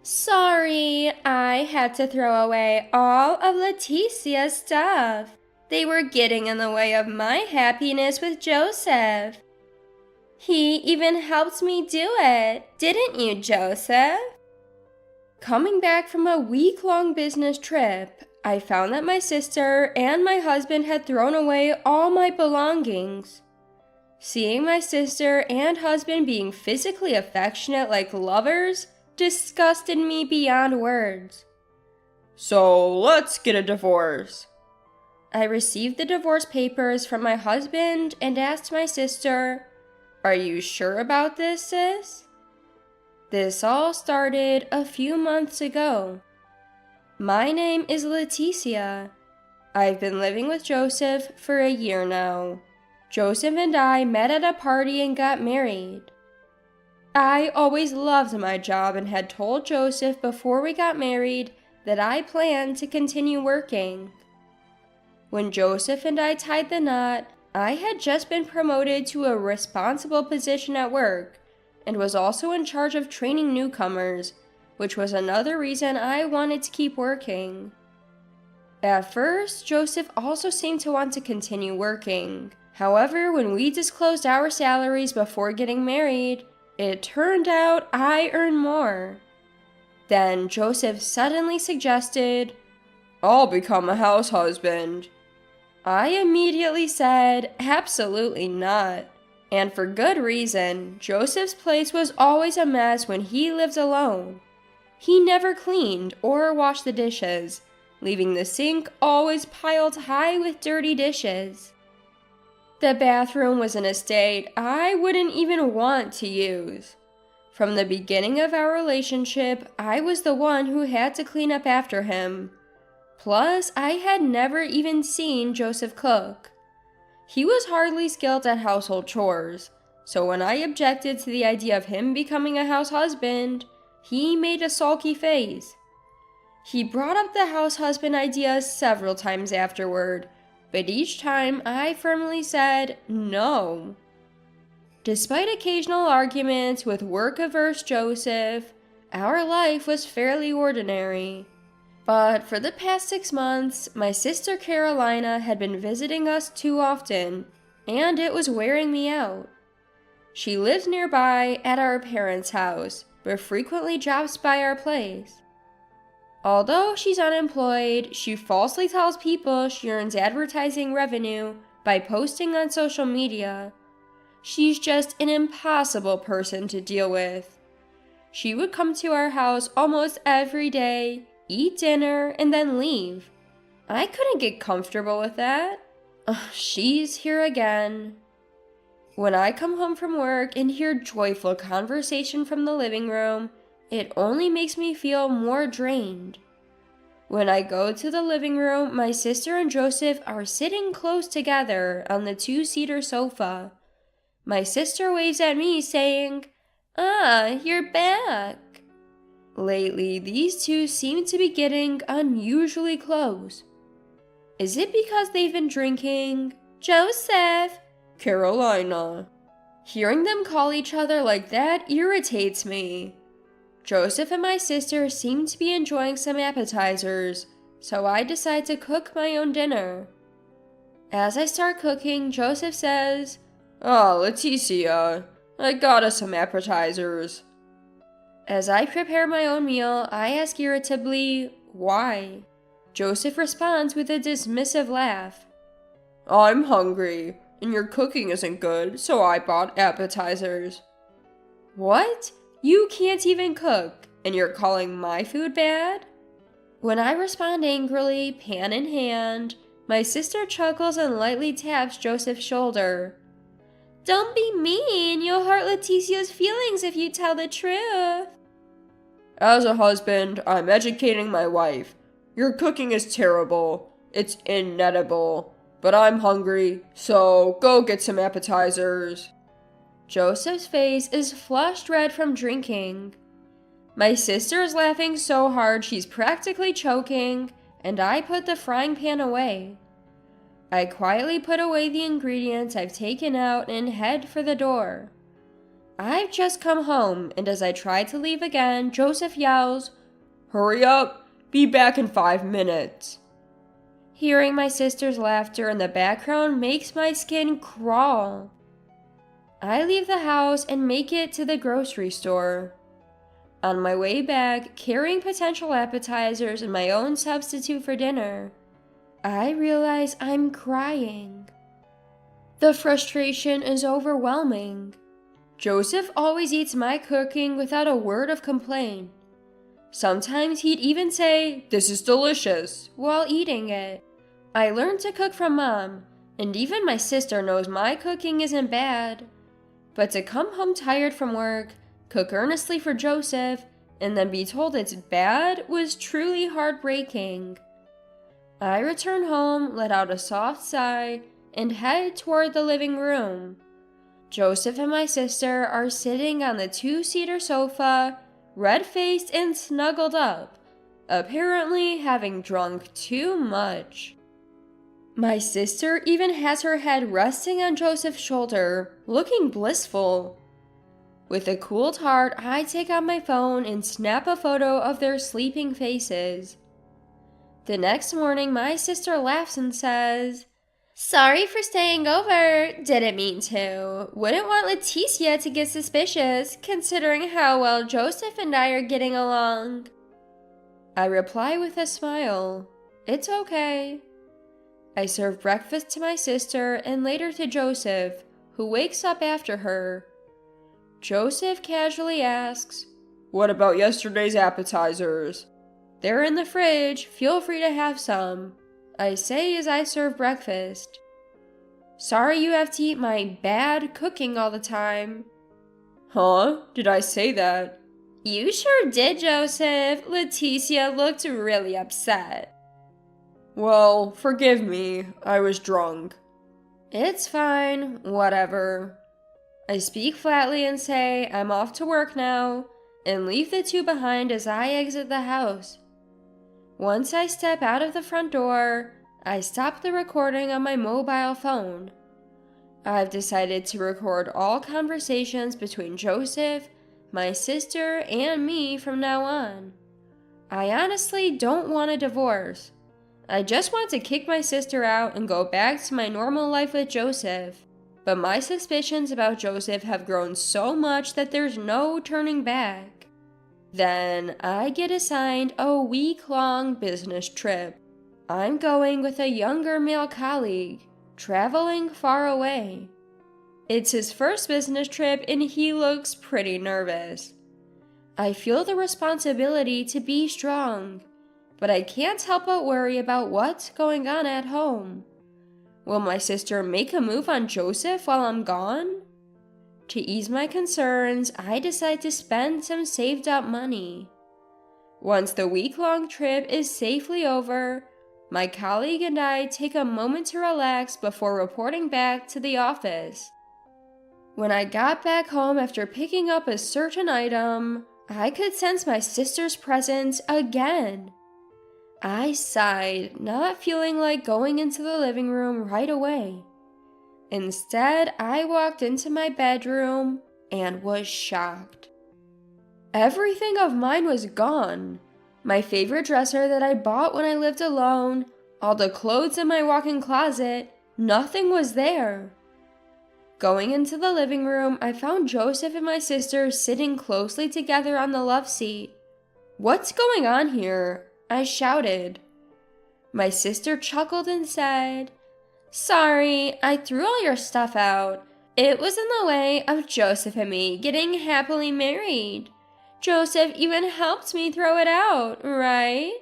Sorry, I had to throw away all of Leticia's stuff. They were getting in the way of my happiness with Joseph. He even helped me do it, didn't you, Joseph? Coming back from a week-long business trip, I found that my sister and my husband had thrown away all my belongings. Seeing my sister and husband being physically affectionate like lovers disgusted me beyond words. So let's get a divorce. I received the divorce papers from my husband and asked my sister, "Are you sure about this, sis?" This all started a few months ago. My name is Leticia. I've been living with Joseph for a year now. Joseph and I met at a party and got married. I always loved my job and had told Joseph before we got married that I planned to continue working. When Joseph and I tied the knot, I had just been promoted to a responsible position at work and was also in charge of training newcomers, which was another reason I wanted to keep working. At first, Joseph also seemed to want to continue working. However, when we disclosed our salaries before getting married, it turned out I earned more. Then Joseph suddenly suggested, "I'll become a house husband." I immediately said, absolutely not. And for good reason. Joseph's place was always a mess when he lived alone. He never cleaned or washed the dishes, leaving the sink always piled high with dirty dishes. The bathroom was in a state I wouldn't even want to use. From the beginning of our relationship, I was the one who had to clean up after him. Plus, I had never even seen Joseph cook. He was hardly skilled at household chores, so when I objected to the idea of him becoming a house husband, he made a sulky face. He brought up the house husband idea several times afterward, but each time I firmly said no. Despite occasional arguments with work-averse Joseph, our life was fairly ordinary. But for the past 6 months, my sister Carolina had been visiting us too often, and it was wearing me out. She lives nearby at our parents' house, but frequently drops by our place. Although she's unemployed, she falsely tells people she earns advertising revenue by posting on social media. She's just an impossible person to deal with. She would come to our house almost every day, eat dinner, and then leave. I couldn't get comfortable with that. She's here again. When I come home from work and hear joyful conversation from the living room, it only makes me feel more drained. When I go to the living room, my sister and Joseph are sitting close together on the 2-seater sofa. My sister waves at me saying, "You're back." Lately, these two seem to be getting unusually close. Is it because they've been drinking? Joseph! Carolina. Hearing them call each other like that irritates me. Joseph and my sister seem to be enjoying some appetizers, so I decide to cook my own dinner. As I start cooking, Joseph says, Leticia, I got us some appetizers." As I prepare my own meal, I ask irritably, why? Joseph responds with a dismissive laugh. "I'm hungry, and your cooking isn't good, so I bought appetizers." What? You can't even cook, and you're calling my food bad? When I respond angrily, pan in hand, my sister chuckles and lightly taps Joseph's shoulder. "Don't be mean, you'll hurt Leticia's feelings if you tell the truth." "As a husband, I'm educating my wife. Your cooking is terrible. It's inedible. But I'm hungry, so go get some appetizers." Joseph's face is flushed red from drinking. My sister is laughing so hard she's practically choking, and I put the frying pan away. I quietly put away the ingredients I've taken out and head for the door. I've just come home, and as I try to leave again, Joseph yells, "Hurry up! Be back in 5 minutes!" Hearing my sister's laughter in the background makes my skin crawl. I leave the house and make it to the grocery store. On my way back, carrying potential appetizers and my own substitute for dinner, I realize I'm crying. The frustration is overwhelming. Joseph always eats my cooking without a word of complaint. Sometimes he'd even say, "This is delicious," while eating it. I learned to cook from Mom, and even my sister knows my cooking isn't bad. But to come home tired from work, cook earnestly for Joseph, and then be told it's bad was truly heartbreaking. I return home, let out a soft sigh, and head toward the living room. Joseph and my sister are sitting on the 2-seater sofa, red-faced and snuggled up, apparently having drunk too much. My sister even has her head resting on Joseph's shoulder, looking blissful. With a cooled heart, I take out my phone and snap a photo of their sleeping faces. The next morning, my sister laughs and says, "Sorry for staying over. Didn't mean to. Wouldn't want Leticia to get suspicious, considering how well Joseph and I are getting along." I reply with a smile. It's okay. I serve breakfast to my sister and later to Joseph, who wakes up after her. Joseph casually asks, "What about yesterday's appetizers?" "They're in the fridge. Feel free to have some," I say as I serve breakfast. "Sorry you have to eat my bad cooking all the time." "Huh? Did I say that?" "You sure did, Joseph. Leticia looked really upset." "Well, forgive me. I was drunk." "It's fine. Whatever." I speak flatly and say I'm off to work now, and leave the two behind as I exit the house. Once I step out of the front door, I stop the recording on my mobile phone. I've decided to record all conversations between Joseph, my sister, and me from now on. I honestly don't want a divorce. I just want to kick my sister out and go back to my normal life with Joseph. But my suspicions about Joseph have grown so much that there's no turning back. Then I get assigned a week-long business trip. I'm going with a younger male colleague, traveling far away. It's his first business trip and he looks pretty nervous. I feel the responsibility to be strong, but I can't help but worry about what's going on at home. Will my sister make a move on Joseph while I'm gone? To ease my concerns, I decide to spend some saved up money. Once the week-long trip is safely over, my colleague and I take a moment to relax before reporting back to the office. When I got back home after picking up a certain item, I could sense my sister's presence again. I sighed, not feeling like going into the living room right away. Instead, I walked into my bedroom and was shocked. Everything of mine was gone. My favorite dresser that I bought when I lived alone, all the clothes in my walk-in closet, nothing was there. Going into the living room, I found Joseph and my sister sitting closely together on the love seat. "What's going on here?" I shouted. My sister chuckled and said, "Sorry, I threw all your stuff out. It was in the way of Joseph and me getting happily married. Joseph even helped me throw it out, right?"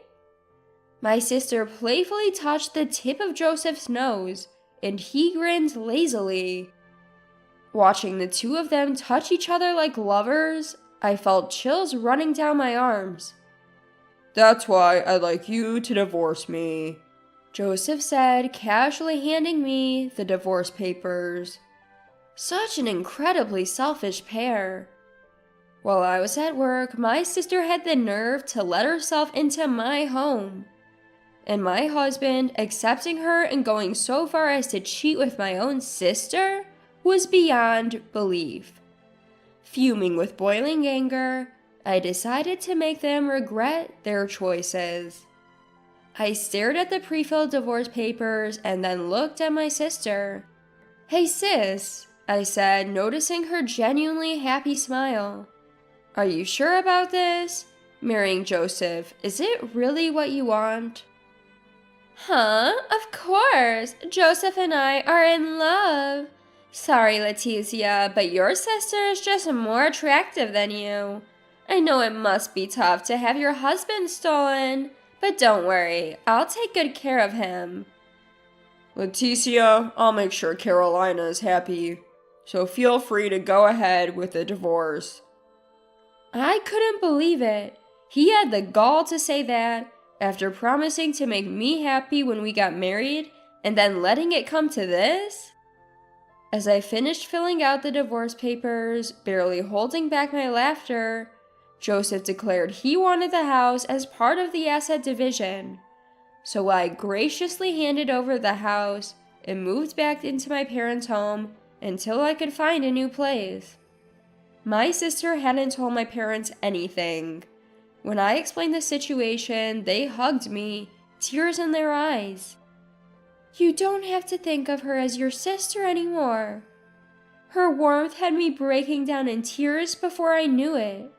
My sister playfully touched the tip of Joseph's nose, and he grinned lazily. Watching the two of them touch each other like lovers, I felt chills running down my arms. "That's why I'd like you to divorce me," Joseph said, casually handing me the divorce papers. Such an incredibly selfish pair. While I was at work, my sister had the nerve to let herself into my home. And my husband accepting her and going so far as to cheat with my own sister was beyond belief. Fuming with boiling anger, I decided to make them regret their choices. I stared at the pre-filled divorce papers and then looked at my sister. "Hey sis," I said, noticing her genuinely happy smile. "Are you sure about this? Marrying Joseph, is it really what you want?" "Huh? Of course! Joseph and I are in love. Sorry, Leticia, but your sister is just more attractive than you. I know it must be tough to have your husband stolen, but don't worry, I'll take good care of him." "Leticia, I'll make sure Carolina is happy, so feel free to go ahead with the divorce." I couldn't believe it. He had the gall to say that after promising to make me happy when we got married and then letting it come to this? As I finished filling out the divorce papers, barely holding back my laughter, Joseph declared he wanted the house as part of the asset division. So I graciously handed over the house and moved back into my parents' home until I could find a new place. My sister hadn't told my parents anything. When I explained the situation, they hugged me, tears in their eyes. "You don't have to think of her as your sister anymore." Her warmth had me breaking down in tears before I knew it.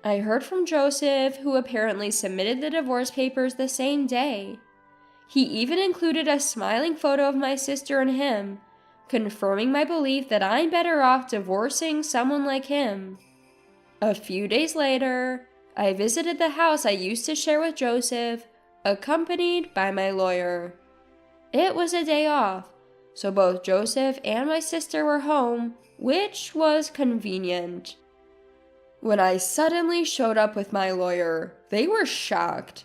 I heard from Joseph, who apparently submitted the divorce papers the same day. He even included a smiling photo of my sister and him, confirming my belief that I'm better off divorcing someone like him. A few days later, I visited the house I used to share with Joseph, accompanied by my lawyer. It was a day off, so both Joseph and my sister were home, which was convenient. When I suddenly showed up with my lawyer, they were shocked.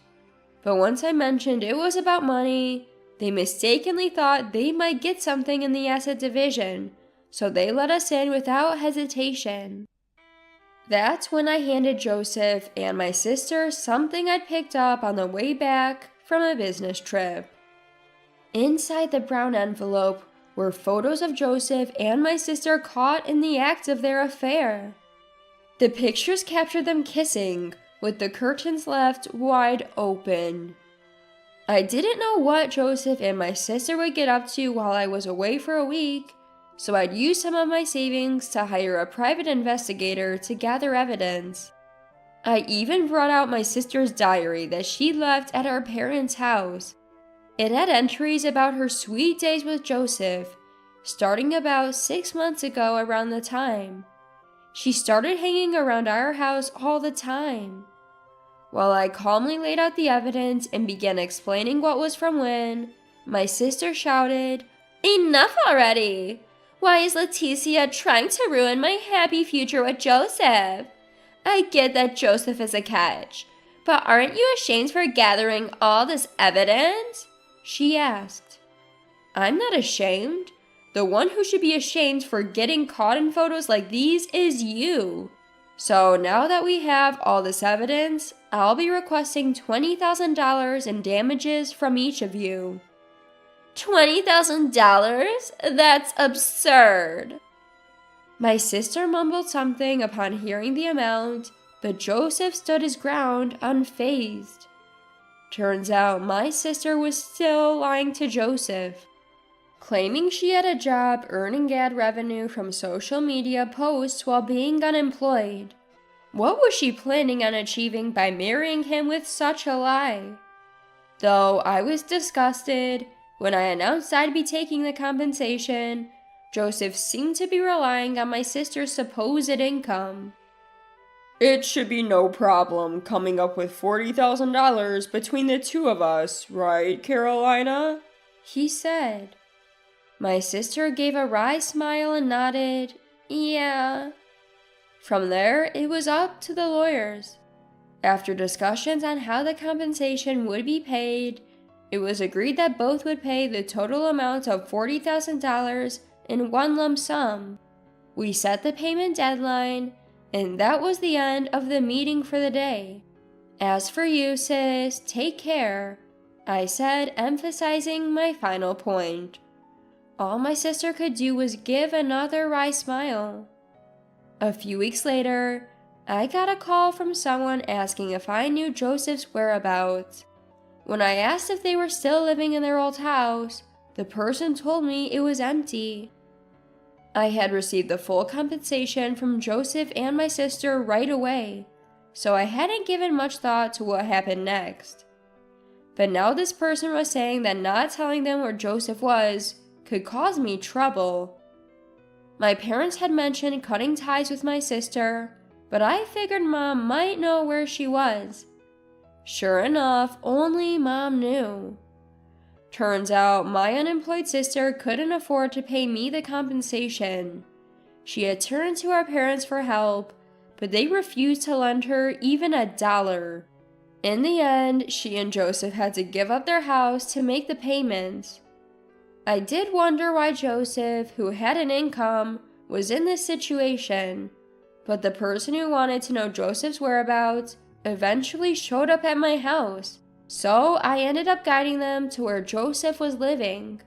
But once I mentioned it was about money, they mistakenly thought they might get something in the asset division, so they let us in without hesitation. That's when I handed Joseph and my sister something I'd picked up on the way back from a business trip. Inside the brown envelope were photos of Joseph and my sister caught in the act of their affair. The pictures captured them kissing, with the curtains left wide open. I didn't know what Joseph and my sister would get up to while I was away for a week, so I'd use some of my savings to hire a private investigator to gather evidence. I even brought out my sister's diary that she left at our parents' house. It had entries about her sweet days with Joseph, starting about 6 months ago around the time. She started hanging around our house all the time. While I calmly laid out the evidence and began explaining what was from when, my sister shouted, "Enough already! Why is Leticia trying to ruin my happy future with Joseph? I get that Joseph is a catch, but aren't you ashamed for gathering all this evidence?" she asked. "I'm not ashamed. The one who should be ashamed for getting caught in photos like these is you. So now that we have all this evidence, I'll be requesting $20,000 in damages from each of you." $20,000? That's absurd. My sister mumbled something upon hearing the amount, but Joseph stood his ground unfazed. Turns out my sister was still lying to Joseph, claiming she had a job earning ad revenue from social media posts while being unemployed. What was she planning on achieving by marrying him with such a lie? Though I was disgusted, when I announced I'd be taking the compensation, Joseph seemed to be relying on my sister's supposed income. "It should be no problem coming up with $40,000 between the two of us, right, Carolina?" he said. My sister gave a wry smile and nodded, "Yeah." From there, it was up to the lawyers. After discussions on how the compensation would be paid, it was agreed that both would pay the total amount of $40,000 in one lump sum. We set the payment deadline, and that was the end of the meeting for the day. "As for you, sis, take care," I said, emphasizing my final point. All my sister could do was give another wry smile. A few weeks later, I got a call from someone asking if I knew Joseph's whereabouts. When I asked if they were still living in their old house, the person told me it was empty. I had received the full compensation from Joseph and my sister right away, so I hadn't given much thought to what happened next. But now this person was saying that not telling them where Joseph was could cause me trouble. My parents had mentioned cutting ties with my sister, but I figured Mom might know where she was. Sure enough, only Mom knew. Turns out my unemployed sister couldn't afford to pay me the compensation. She had turned to our parents for help, but they refused to lend her even $1. In the end, she and Joseph had to give up their house to make the payments. I did wonder why Joseph, who had an income, was in this situation, but the person who wanted to know Joseph's whereabouts eventually showed up at my house, so I ended up guiding them to where Joseph was living.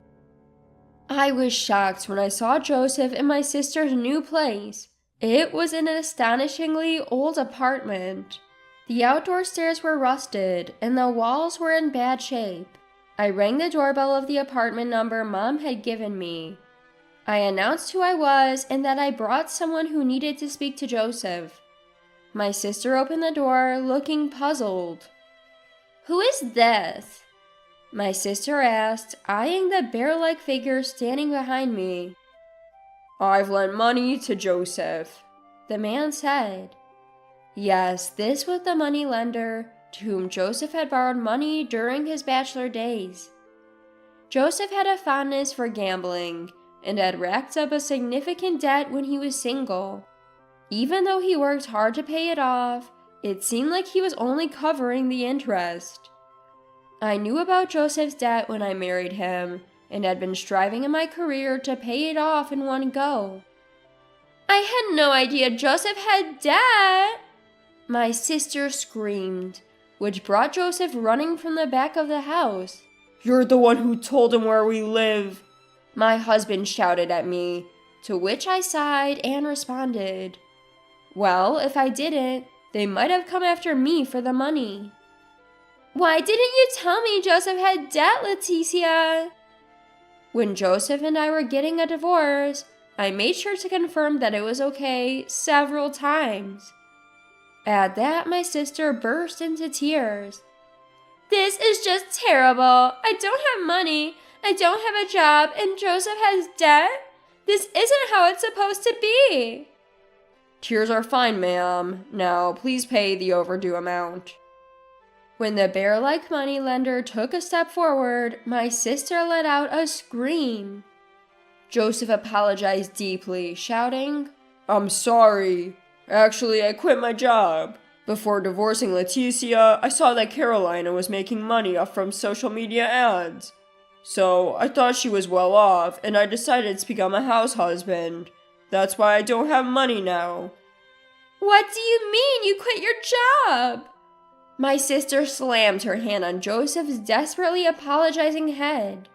I was shocked when I saw Joseph in my sister's new place. It was an astonishingly old apartment. The outdoor stairs were rusted, and the walls were in bad shape. I rang the doorbell of the apartment number Mom had given me. I announced who I was and that I brought someone who needed to speak to Joseph. My sister opened the door, looking puzzled. "Who is this?" my sister asked, eyeing the bear-like figure standing behind me. "I've lent money to Joseph," the man said. Yes, this was the money lender to whom Joseph had borrowed money during his bachelor days. Joseph had a fondness for gambling and had racked up a significant debt when he was single. Even though he worked hard to pay it off, it seemed like he was only covering the interest. I knew about Joseph's debt when I married him and had been striving in my career to pay it off in one go. "I had no idea Joseph had debt!" my sister screamed, which brought Joseph running from the back of the house. "You're the one who told him where we live," my husband shouted at me, to which I sighed and responded, "Well, if I didn't, they might have come after me for the money." "Why didn't you tell me Joseph had debt, Leticia?" When Joseph and I were getting a divorce, I made sure to confirm that it was okay several times. At that, my sister burst into tears. "This is just terrible. I don't have money, I don't have a job, and Joseph has debt? This isn't how it's supposed to be." "Tears are fine, ma'am. Now, please pay the overdue amount." When the bear-like moneylender took a step forward, my sister let out a scream. Joseph apologized deeply, shouting, "I'm sorry. Actually, I quit my job. Before divorcing Leticia, I saw that Carolina was making money off from social media ads. So, I thought she was well off, and I decided to become a house husband. That's why I don't have money now." "What do you mean you quit your job?" My sister slammed her hand on Joseph's desperately apologizing head.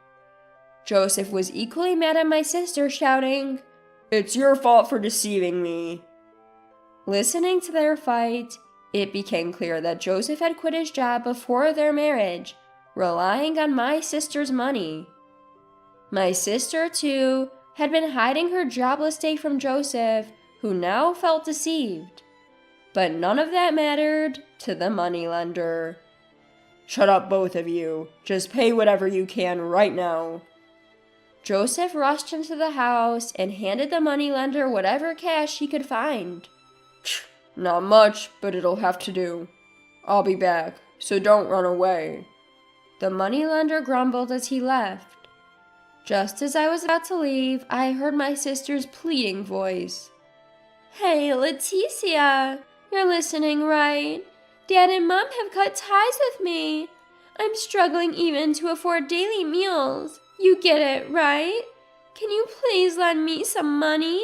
Joseph was equally mad at my sister, shouting, "It's your fault for deceiving me." Listening to their fight, it became clear that Joseph had quit his job before their marriage, relying on my sister's money. My sister, too, had been hiding her jobless state from Joseph, who now felt deceived. But none of that mattered to the moneylender. "Shut up, both of you. Just pay whatever you can right now." Joseph rushed into the house and handed the moneylender whatever cash he could find. "Not much, but it'll have to do. I'll be back, so don't run away." The moneylender grumbled as he left. Just as I was about to leave, I heard my sister's pleading voice. "Hey, Leticia, you're listening, right? Dad and Mom have cut ties with me. I'm struggling even to afford daily meals. You get it, right? Can you please lend me some money?"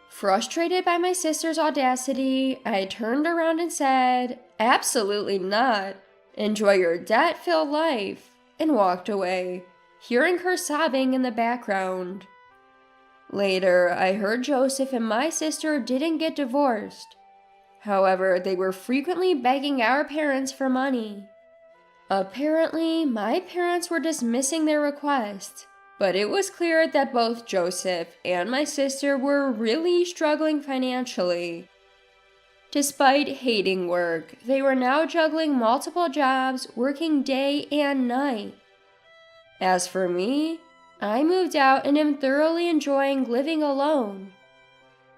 Frustrated by my sister's audacity, I turned around and said, "Absolutely not. Enjoy your debt-filled life," and walked away, hearing her sobbing in the background. Later, I heard Joseph and my sister didn't get divorced. However, they were frequently begging our parents for money. Apparently, my parents were dismissing their request, but it was clear that both Joseph and my sister were really struggling financially. Despite hating work, they were now juggling multiple jobs, working day and night. As for me, I moved out and am thoroughly enjoying living alone.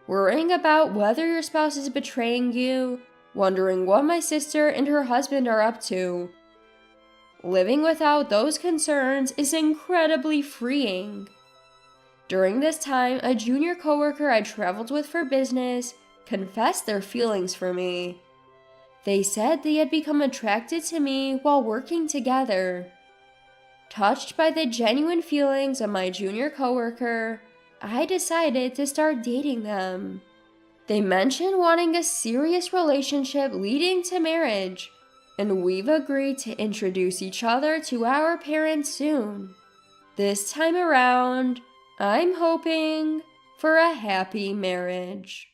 Worrying about whether your spouse is betraying you, wondering what my sister and her husband are up to. Living without those concerns is incredibly freeing. During this time, a junior coworker I traveled with for business confessed their feelings for me. They said they had become attracted to me while working together. Touched by the genuine feelings of my junior coworker, I decided to start dating them. They mentioned wanting a serious relationship leading to marriage, and we've agreed to introduce each other to our parents soon. This time around, I'm hoping for a happy marriage.